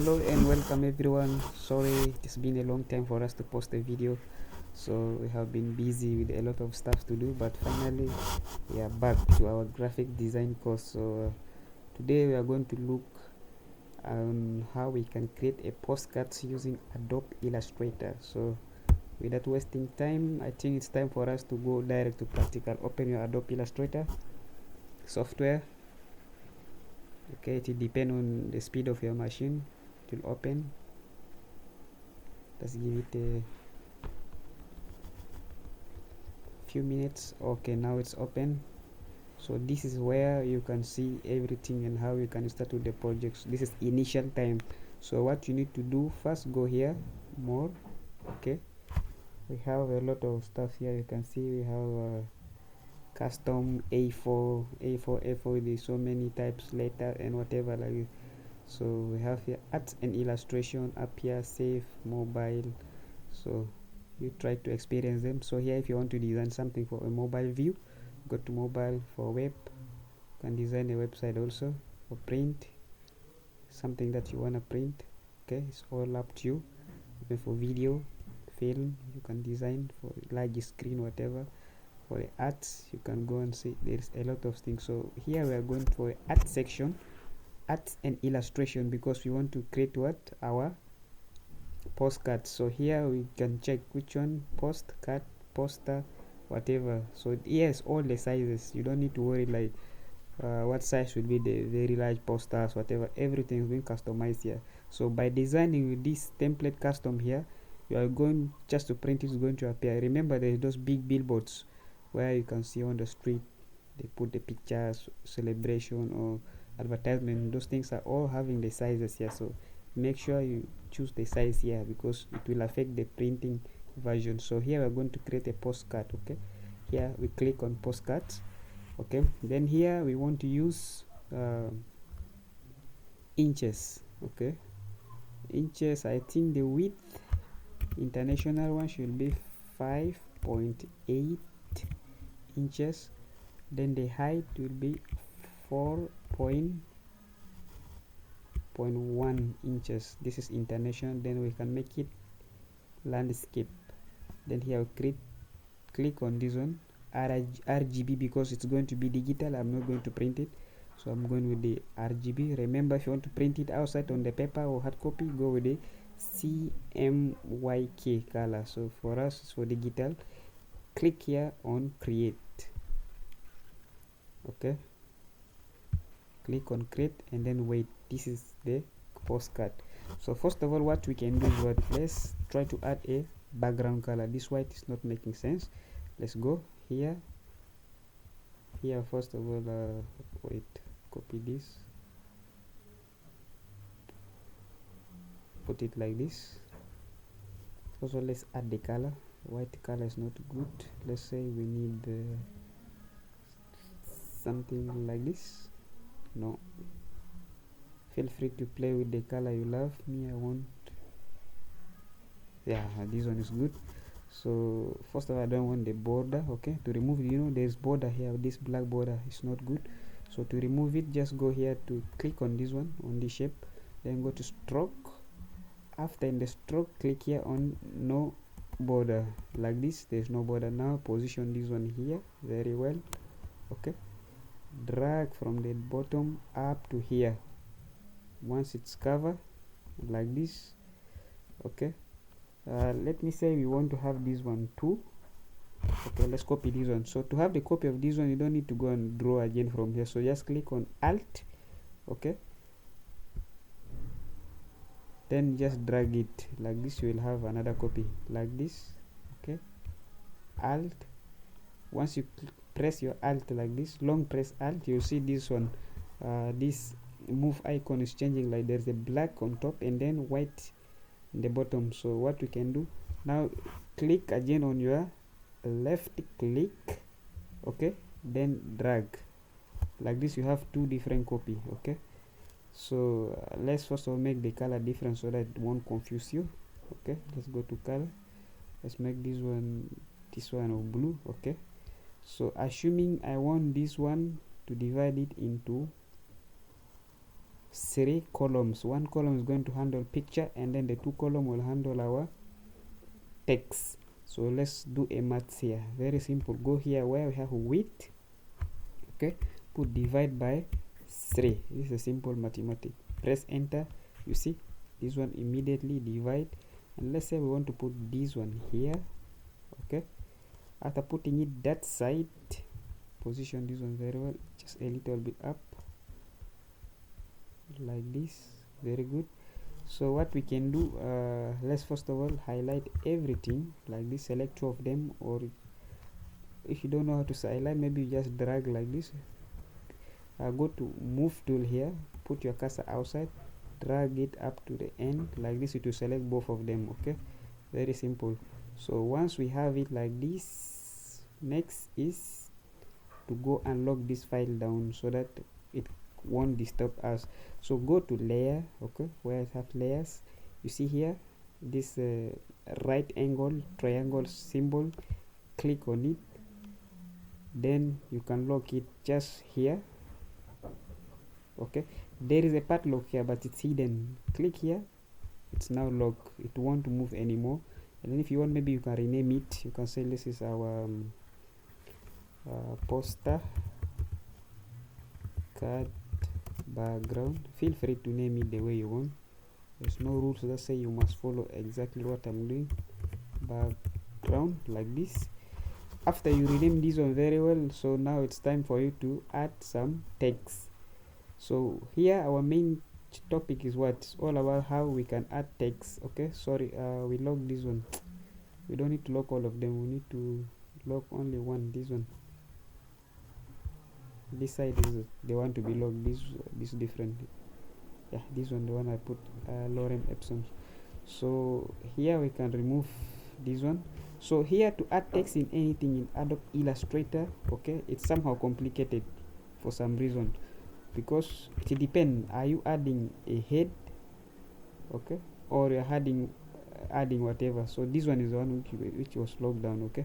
Hello and welcome everyone. Sorry, it's been a long time for us to post a video, so we have been busy with a lot of stuff to do, but finally we are back to our graphic design course. So today we are going to look on how we can create a postcards using Adobe Illustrator. So without wasting time, I think it's time for us to go direct to practical. Open your Adobe Illustrator software. Okay, it will depend on the speed of your machine. It will open. Let's give it a few minutes. Okay, now it's open. So this is where you can see everything and how you can start with the projects. This is initial time. So what you need to do, first go here, more. Okay, we have a lot of stuff here. You can see we have custom A4, A4, A4. There's so many types, letter and whatever like it. So we have here art and illustration up here, save, mobile. So you try to experience them. So here, if you want to design something for a mobile view, go to mobile. For web, you can design a website also. For print, something that you want to print. Okay, it's all up to you. Even for video, film, you can design for large screen, whatever. For the arts, you can go and see there's a lot of things. So here we are going for art section, art and illustration, because we want to create what, our postcards. So here we can check which one, postcard, poster, whatever. So yes, all the sizes. You don't need to worry like what size should be the very large posters, whatever. Everything is being customized here. So by designing with this template custom here, you are going just to print it, is going to appear. Remember, there's those big billboards where you can see on the street, they put the pictures, celebration or advertisement. Those things are all having the sizes here. So make sure you choose the size here, because it will affect the printing version. So here we're going to create a postcard. Okay, here we click on postcards. Okay, then here we want to use inches. Okay, inches, I think the width, international one, should be 5.8 inches. Then the height will be 4.1 inches. This is international. Then we can make it landscape. Then here we click on this one, RGB, because it's going to be digital. I'm not going to print it, so I'm going with the RGB. Remember, if you want to print it outside on the paper or hard copy, go with the CMYK color. So for us, it's for digital. Click here on create. Okay, click on create and then wait. This is the postcard. So first of all, what we can do is what, let's try to add a background color. This white is not making sense. Let's go here. First of all, wait, copy this, put it like this. Also, let's add the color. White color is not good. Let's say we need something like this. No, feel free to play with the color you love. Me, I want, yeah, this one is good. So first of all, I don't want the border. Okay, to remove it, there's border here. This black border is not good. So to remove it, just go here to click on this one, on this shape, then go to stroke. After in the stroke, click here on no border, like this. There's no border. Now position this one here very well. Okay, drag from the bottom up to here. Once it's covered like this. Okay, let me say we want to have this one too. Okay, let's copy this one. So to have the copy of this one, you don't need to go and draw again from here. So just click on alt. Okay, then just drag it like this. You will have another copy like this. Okay, alt. Once you press your alt like this, long press alt, you'll see this one, this move icon is changing. Like there's a black on top and then white in the bottom. So what we can do now, click again on your left click. Okay, then drag like this. You have two different copy. Okay, so let's first of all make the color different so that it won't confuse you. Okay, let's go to color. Let's make this one of blue. Okay, so assuming I want this one to divide it into 3 columns. One column is going to handle picture, and then the 2 column will handle our text. So let's do a math here. Very simple. Go here where we have width, okay, put divide by 3. This is a simple mathematics. Press enter. You see this one immediately divide, and let's say we want to put this one here, okay. After putting it that side, position this one very well, just a little bit up like this. Very good. So what we can do, let's first of all highlight everything like this, select 2 of them, or if you don't know how to highlight, maybe you just drag like this. Go to move tool here, put your cursor outside, drag it up to the end like this, it will select both of them, okay. Very simple. So once we have it like this, next is to go and lock this file down so that it won't disturb us. So go to layer, okay, where I have layers. You see here this right angle triangle symbol, click on it, then you can lock it just here, okay. There is a padlock here but it's hidden. Click here, it's now locked, it won't move anymore. And then if you want, maybe you can rename it. You can say this is our poster card background. Feel free to name it the way you want. There's no rules that say you must follow exactly what I'm doing. Background like this. After you rename this one very well, so now it's time for you to add some text. So here our main topic is what? It's all about how we can add text, okay. Sorry, we lock this one. We don't need to lock all of them, we need to lock only one. This one, this side is the one to be locked. This different, yeah, this one the one I put lorem ipsum. So here we can remove this one. So here to add text in anything in Adobe Illustrator, okay, it's somehow complicated for some reason, because it depends, are you adding a head, okay, or you're adding whatever. So this one is the one which was locked down, okay,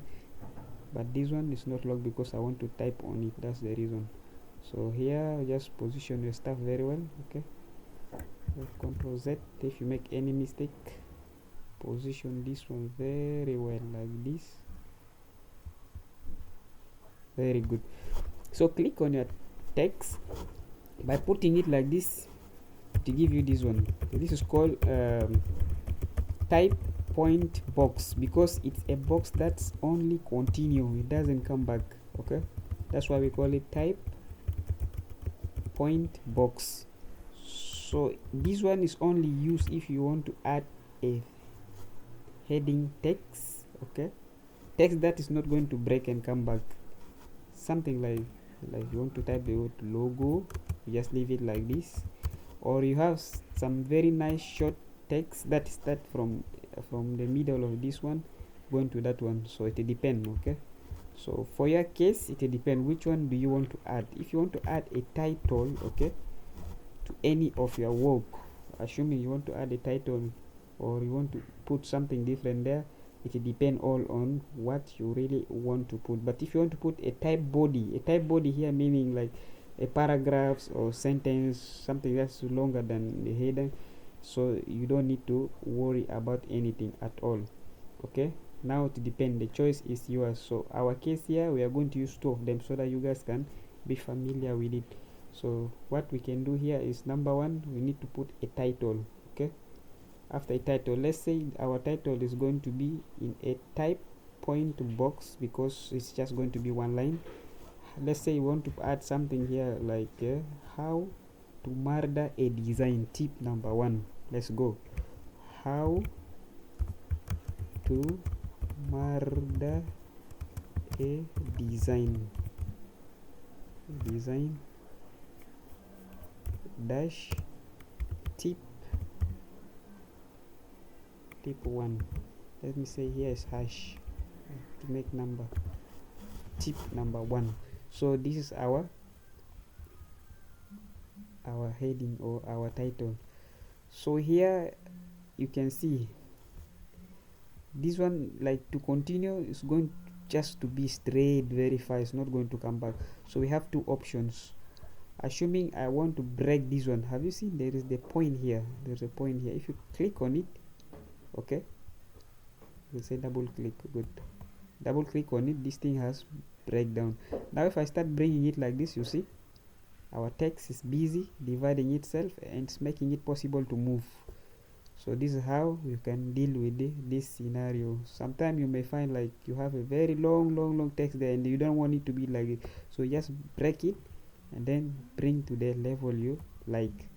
but this one is not locked because I want to type on it, that's the reason. So here just position your stuff very well, okay. Control Z. If you make any mistake, position this one very well like this. Very good. So click on your text by putting it like this to give you this one. This is called type point box, because it's a box that's only continue, it doesn't come back, okay. That's why we call it type point box. So this one is only used if you want to add a heading text, okay, text that is not going to break and come back. Something like you want to type the word logo, you just leave it like this, or you have some very nice short text that start from the middle of this one going to that one. So it depends, okay. So for your case, it depends which one do you want to add. If you want to add a title, okay, to any of your work, assuming you want to add a title or you want to put something different there, it depends all on what you really want to put. But if you want to put a type body here meaning like a paragraphs or sentence, something that's longer than the header, so you don't need to worry about anything at all, okay. Now it depends, the choice is yours. So our case here, we are going to use 2 of them so that you guys can be familiar with it. So what we can do here is, number 1, we need to put a title, okay. After a title, let's say our title is going to be in a type point box because it's just going to be one line. Let's say you want to add something here like how to murder a design, tip number 1. Let's go. How to murder a design dash tip 1. Let me say here is hash to make number, tip number 1. So this is our heading or our title. So here you can see this one, like to continue, is going just to be straight very fast, not going to come back. So we have 2 options. assuming I want to break this one. Have you seen there is the point here? There's a point here. If you click on it, okay, you say double click. Good. Double click on it, this thing has breakdown. Now if I start bringing it like this, you see our text is busy dividing itself and it's making it possible to move. So this is how you can deal with this scenario. Sometimes you may find like you have a very long text there and you don't want it to be like it, so just break it and then bring to the level you like.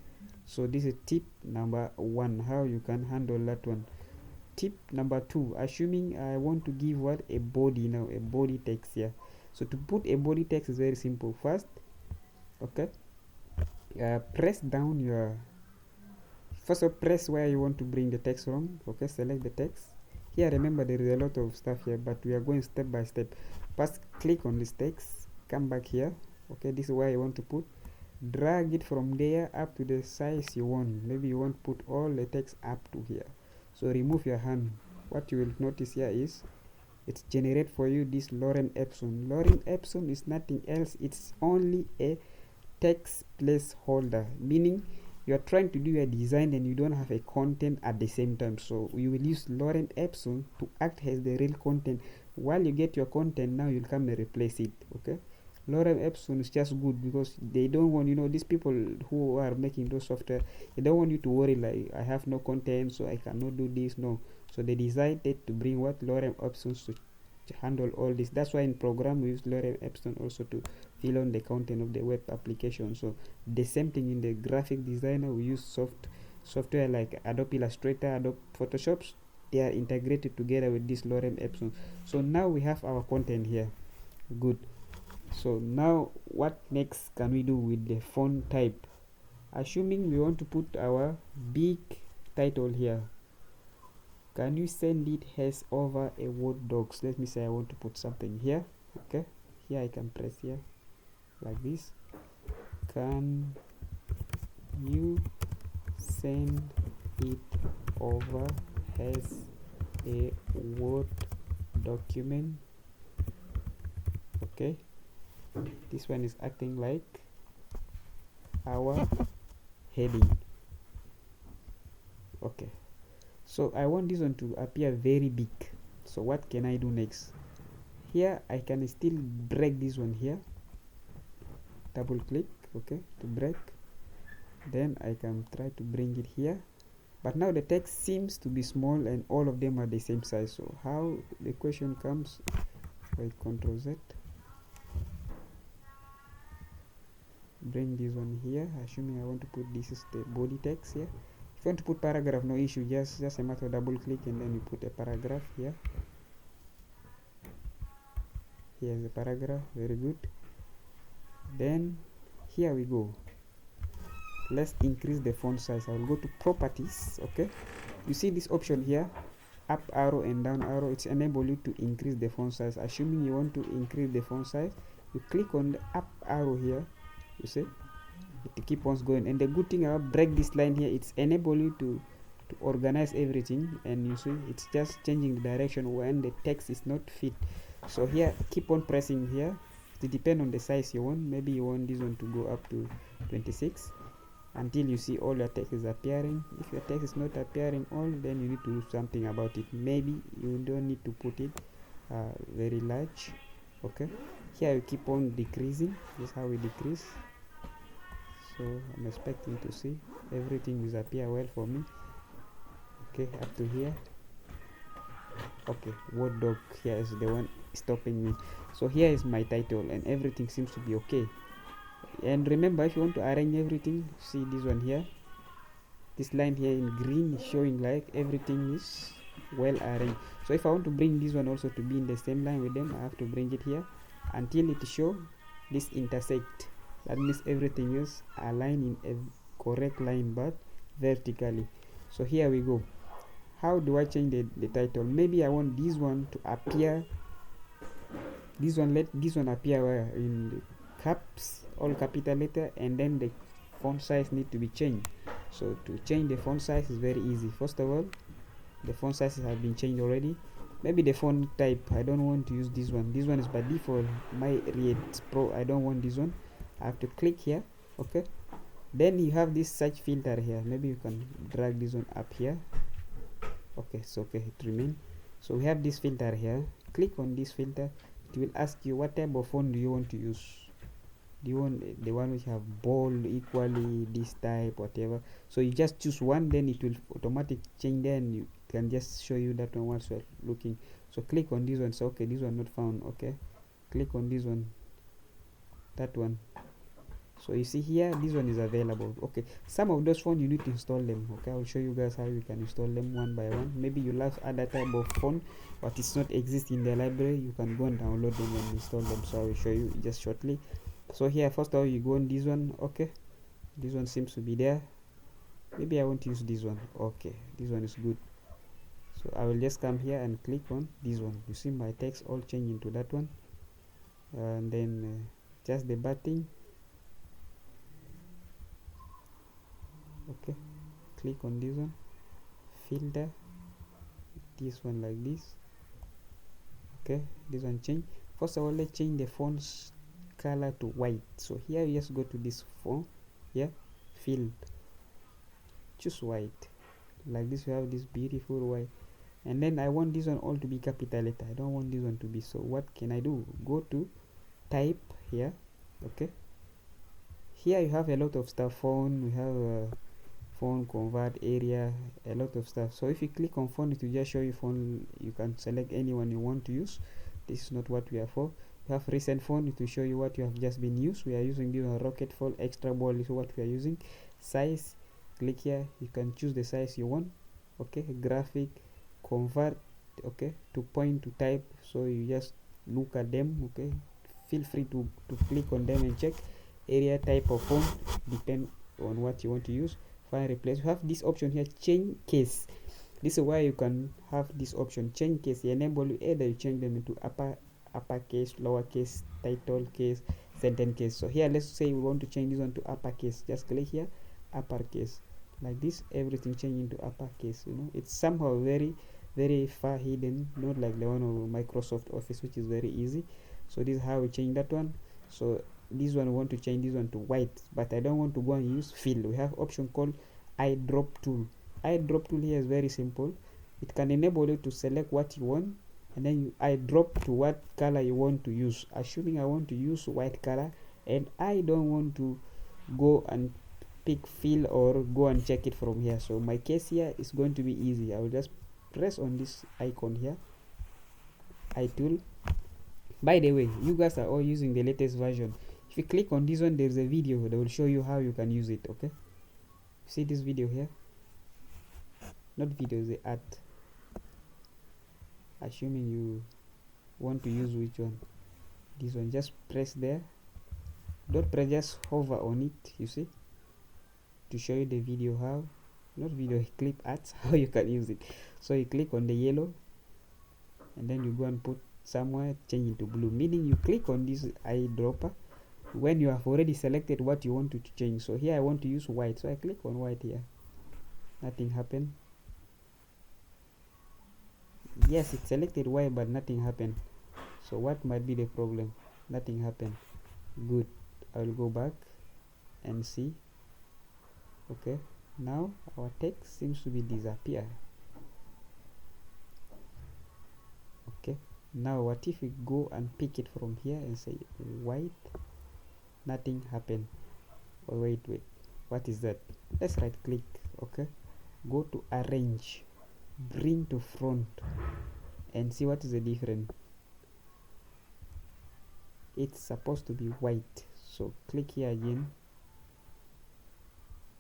So this is tip number 1, how you can handle that one. Tip number 2, assuming I want to give what a body, now a body text here. So to put a body text is very simple. First, okay, press down your, first of all, press where you want to bring the text from. Okay, select the text here. Remember there is a lot of stuff here, but we are going step by step. First, click on this text, come back here. Okay, this is where you want to put, drag it from there up to the size you want. Maybe you want to put all the text up to here. So remove your hand. What you will notice here is it's generate for you this Lorem Ipsum. Lorem Ipsum is nothing else, it's only a text placeholder, meaning you are trying to do a design and you don't have a content at the same time. So you will use Lorem Ipsum to act as the real content. While you get your content, now you'll come and replace it. Okay, Lorem Ipsum is just good because they don't want, these people who are making those software, they don't want you to worry like I have no content so I cannot do this. No, so they decided to bring what Lorem Ipsum to handle all this. That's why in program we use Lorem Ipsum also to fill on the content of the web application. So the same thing in the graphic designer, we use software like Adobe Illustrator, Adobe Photoshop. They are integrated together with this Lorem Ipsum. So now we have our content here. Good. So now what next can we do with the font type? Assuming we want to put our big title here, can you send it as over a Word docs? Let me say I want to put something here. Okay, here I can press here like this. Can you send it over as a Word document? Okay, this one is acting like our heading. Okay, so I want this one to appear very big. So what can I do next? Here I can still break this one here, double click, okay, to break. Then I can try to bring it here, but now the text seems to be small and all of them are the same size. So how the question comes, wait, Ctrl Z, bring this one here, assuming I want to put this is the body text here. If you want to put paragraph, no issue, just a matter of double click and then you put a paragraph here. Here's the paragraph, very good. Then here we go, let's increase the font size. I will go to properties. Okay, you see this option here, up arrow and down arrow, it's enable you to increase the font size. Assuming you want to increase the font size, you click on the up arrow here, you see it keep on going. And the good thing about break this line here, it's enable you to organize everything, and you see it's just changing the direction when the text is not fit. So here keep on pressing here, it depends on the size you want. Maybe you want this one to go up to 26 until you see all your text is appearing. If your text is not appearing all, then you need to do something about it. Maybe you don't need to put it very large. Okay, here you keep on decreasing. This is how we decrease. So I'm expecting to see everything is appear well for me. Okay, up to here. Okay, Word doc here is the one stopping me. So here is my title and everything seems to be okay. And remember, if you want to arrange everything, see this one here, this line here in green is showing like everything is well arranged. So if I want to bring this one also to be in the same line with them, I have to bring it here until it show this intersect. That means everything is aligned in a correct line but vertically. So here we go. How do I change the title? Maybe I want this one to appear, this one, let this one appear where in the caps, all capital letter, and then the font size need to be changed. So to change the font size is very easy. First of all, the font sizes have been changed already. Maybe the font type, I don't want to use this one is by default my React Pro. I don't want this one. I have to click here Okay, then you have this search filter here. Maybe you can drag this one up here. Okay, it's okay, it remain. So we have this filter here. Click on this filter. It will ask you what type of font do you want to use. Do you want the one which have bold, equally, this type, whatever? So you just choose one, then it will automatically change there, and you can just show you that one once you're looking. So click on this one. So okay, this one not found. Okay, click on this one, that one. So you see here, this one is available. Okay, some of those fonts you need to install them. Okay, I'll show you guys how you can install them one by one. Maybe you love other type of font but it's not exist in the library. You can go and download them and install them. So I will show you just shortly. So here, first of all, you go on this one. Okay, this one seems to be there. Maybe I want to use this one. Okay, this one is good. So I will just come here and click on this one. You see my text all change into that one, and then just the button. Okay, click on this one, filter this one like this. Okay, this one change. First of all, let's change the font's color to white. So here you just go to this font here, fill, choose white like this. You have this beautiful white, and then I want this one all to be capital letter. I don't want this one to be. So what can I do? Go to type here. Okay, here you have a lot of stuff. Font, we have font, convert, area, a lot of stuff. So if you click on font, it will just show you font. You can select anyone you want to use. This is not what we are for. You have recent font, it will show you what you have just been used. We are using this one, rocket font, extra bold is what we are using. Size, click here, you can choose the size you want. Okay, graphic, convert, okay, to point, to type. So you just look at them. Okay, feel free to click on them and check. Area, type of font, depend on what you want to use. Find replace. You have this option here, change case. This is why you can have this option, change case. You enable either you change them into uppercase, lowercase, title case, sentence case. So here, let's say we want to change this one to uppercase. Just click here, uppercase, like this. Everything change into uppercase. You know, it's somehow very far hidden, not like the one of Microsoft Office, which is very easy. So this is how we change that one. So this one, we want to change this one to white, but I don't want to go and use fill. We have option called eyedrop tool. Eyedrop tool here is very simple. It can enable you to select what you want, and then you eyedrop to what color you want to use. Assuming I want to use white color and I don't want to go and pick fill or go and check it from here. So my case here is going to be easy. I will just press on this icon here, eye tool. By the way, you guys are all using the latest version. If you click on this one, there's a video that will show you how you can use it. Okay, see this video here, not video, the art. Assuming you want to use which one, this one, just press there. Don't press, just hover on it, you see, to show you the video how, not video, clip art, how you can use it. So you click on the yellow, and then you go and put somewhere, change into blue, meaning you click on this eyedropper when you have already selected what you want to change. So here I want to use white, so I click on white here. Nothing happened. Yes, it selected white, but nothing happened. So what might be the problem? Nothing happened. Good. I will go back and see. Okay, now our text seems to be disappear. Okay, now what if we go and pick it from here and say white? Nothing happened. Oh, wait, what is that? Let's right click. Okay, go to arrange, bring to front, and see what is the difference. It's supposed to be white, so click here again,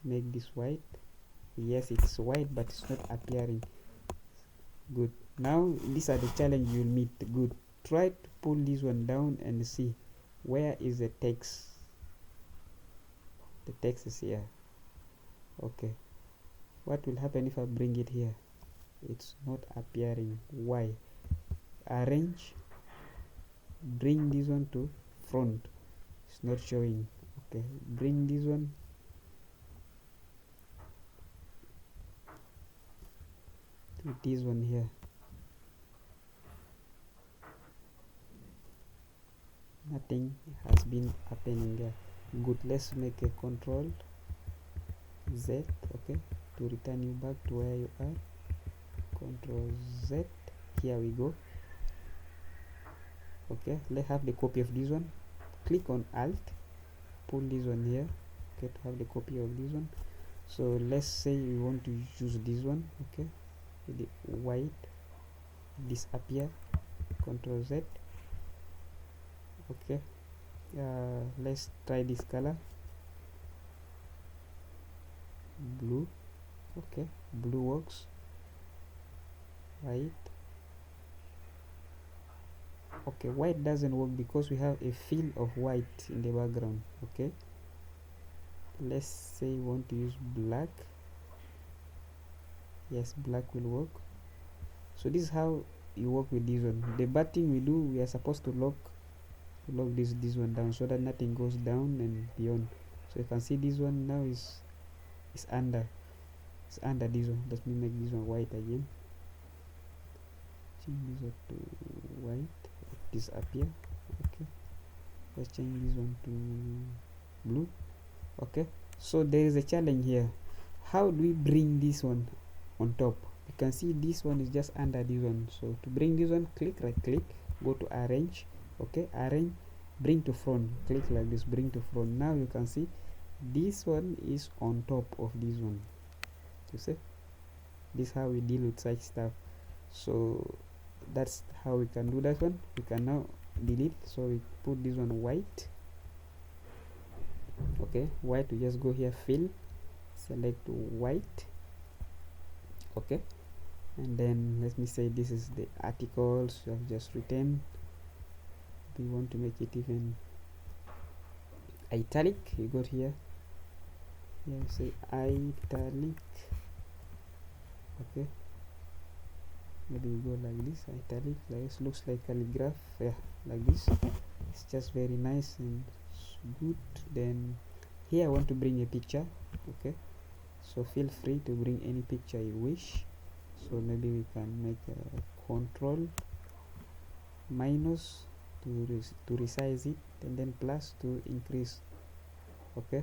make this white. Yes, it's white, but it's not appearing. Good. Now these are the challenge you'll meet. Good. Try to pull this one down and see where is the text. The text is here. Okay, what will happen if I bring it here? It's not appearing. Why? Arrange, bring this one to front, it's not showing. Okay, bring this one, to this one here. Nothing has been happening there. Good, let's make a control Z, okay, to return you back to where you are. Control Z, here we go. Okay, let's have the copy of this one. Click on Alt, pull this one here, okay, to have the copy of this one. So let's say we want to use this one, okay, the white disappear. Control Z, okay. Let's try this color, blue, okay, blue works. White, okay, white doesn't work because we have a fill of white in the background. Okay, let's say we want to use black. Yes, black will work. So this is how you work with this one. The bad thing we do, we are supposed to lock this one down so that nothing goes down and beyond. So you can see this one now is under this one. Let me make this one white again. Change this one to white, disappear. Okay, let's change this one to blue. Okay, so there is a challenge here. How do we bring this one on top? You can see this one is just under this one. So to bring this one, right click, go to arrange. Okay, arrange, bring to front, click like this, bring to front. Now you can see this one is on top of this one. You see, this is how we deal with such stuff. So that's how we can do that one. We can now delete, so we put this one white. Okay, white, we just go here, fill, select white. Okay, and then let me say this is the articles you have just written. We want to make it even italic. You go here, say italic. Okay, maybe you go like this, italic, like this, looks like calligraph. Yeah, like this. It's just very nice and good. Then here I want to bring a picture. Okay, so feel free to bring any picture you wish. So maybe we can make a control minus to resize it, and then plus to increase. Okay,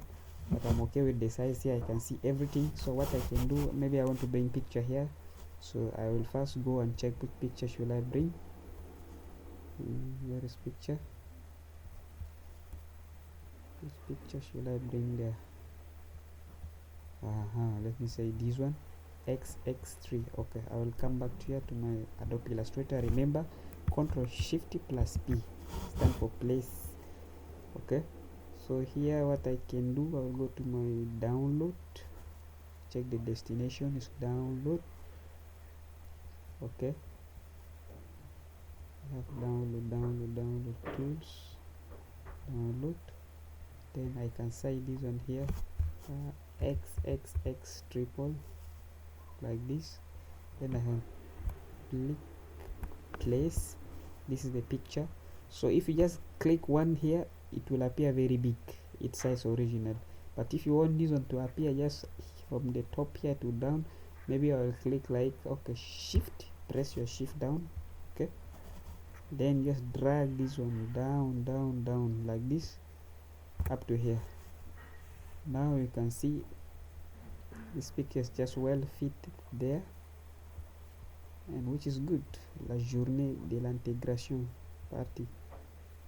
but I'm okay with the size here. I can see everything. So what I can do, maybe I want to bring picture here, so I will first go and check which picture should I bring. Where is picture? Which picture should I bring there? Let me say this one, xx3. Okay, I will come back here to my Adobe Illustrator. Remember, Control Shift plus P stand for place. Okay, so here what I can do, I will go to my download, check the destination is download. Okay, I have download tools, download. Then I can say this one here, xxx triple, like this. Then I have click place. This is the picture. So if you just click one here, it will appear very big, its size original. But if you want this one to appear just from the top here to down, maybe I will click like, okay, shift, press your shift down. Okay, then just drag this one down like this up to here. Now you can see this picture is just well fit there, and which is good. La journée de l'intégration party.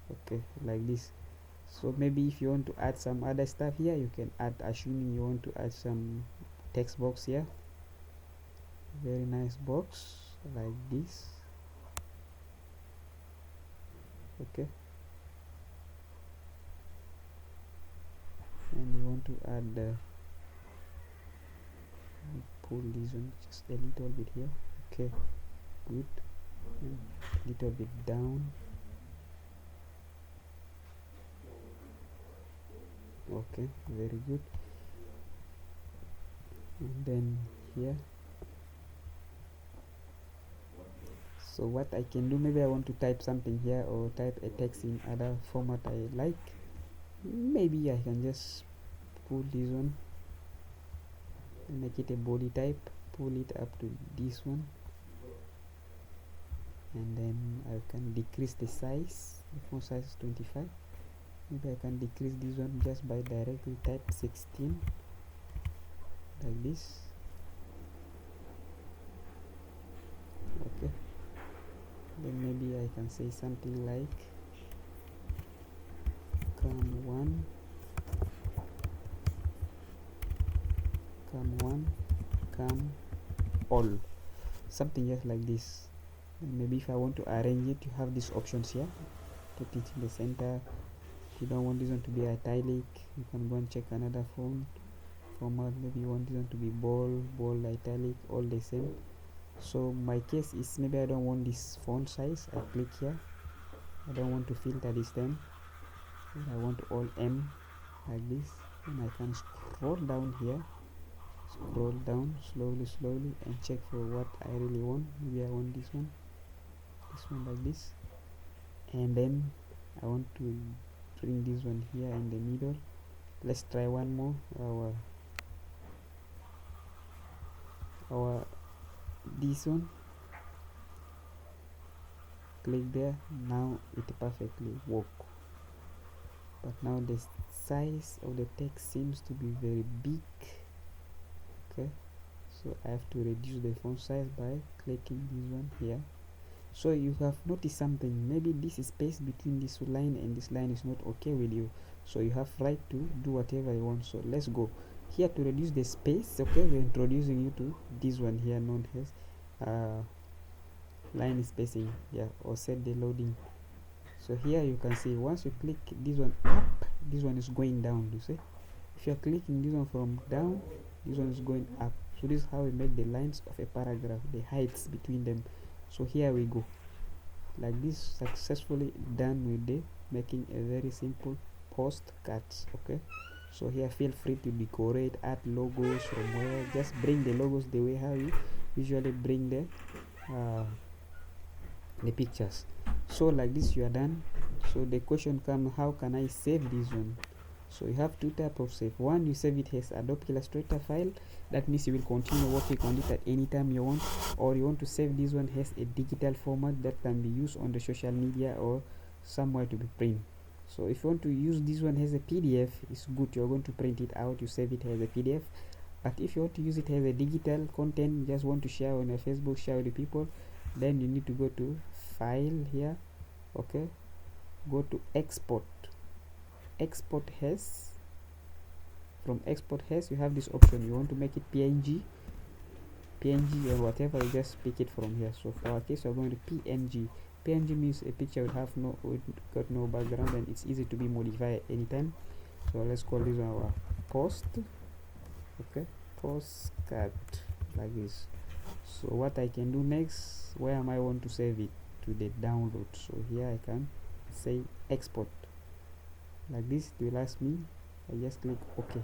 Okay, like this. So maybe if you want to add some other stuff here, you can add, assuming you want to add some text box here. Very nice box like this. Okay, and you want to add pull this one just a little bit here. Okay, good, and a little bit down. Okay, very good. And then here, so what I can do, maybe I want to type something here or type a text in other format I like. Maybe I can just pull this one and make it a body type, pull it up to this one, and then I can decrease the size. The font size is 25. maybe I can decrease this one just by directly type 16 like this. Okay, then maybe I can say something like come one, come all, something just like this. And maybe if I want to arrange it, you have these options here. Put it in the center. If you don't want this one to be italic, you can go and check another format. Maybe you want this one to be bold, italic, all the same. So my case is maybe I don't want this font size. I click here. I don't want to filter this time. I want all M like this, and I can scroll down here, scroll down slowly and check for what I really want. Maybe I want this one like this, and then I want to bring this one here in the middle. Let's try one more. Our this one, click there. Now it perfectly work, but now the size of the text seems to be very big. Okay, so I have to reduce the font size by clicking this one here. So you have noticed something, maybe this space between this line and this line is not okay with you, so you have right to do whatever you want. So let's go here to reduce the space. Okay, we're introducing you to this one here known as line spacing, yeah, or set the loading. So here you can see once you click this one up, this one is going down. You see, if you're clicking this one from down, this one is going up. So this is how we make the lines of a paragraph, the heights between them. So here we go, like this, successfully done with the making a very simple postcards. Okay, so here feel free to decorate, add logos from where, just bring the logos the way how you usually bring the pictures. So like this you are done. So the question comes, how can I save this one? So you have two types of save. One, you save it as Adobe Illustrator file. That means you will continue working on it at any time you want. Or you want to save this one as a digital format that can be used on the social media or somewhere to be printed. So if you want to use this one as a PDF, it's good. You're going to print it out, you save it as a PDF. But if you want to use it as a digital content, you just want to share on your Facebook, share with the people, then you need to go to file here. Okay, go to export as. From export as, you have this option. You want to make it PNG or whatever, you just pick it from here. So for our case, we're going to PNG means a picture will have got no background and it's easy to be modified anytime. So let's call this our post. Okay, postcard, like this. So what I can do next, where am I want to save it? To the download. So here I can say export like this. It will ask me, I just click OK.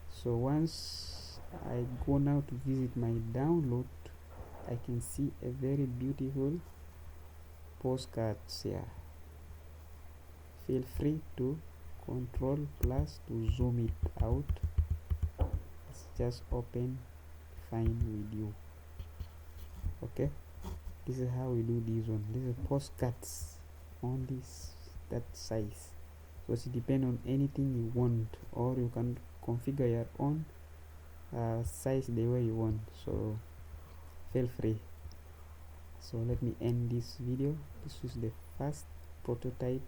So once I go now to visit my download, I can see a very beautiful postcards here. Feel free to Control plus to zoom it out. It's just open fine with you. Okay, this is how we do this one. This is postcards on that size. So it depends on anything you want, or you can configure your own size the way you want. So feel free. So let me end this video. This is the first prototype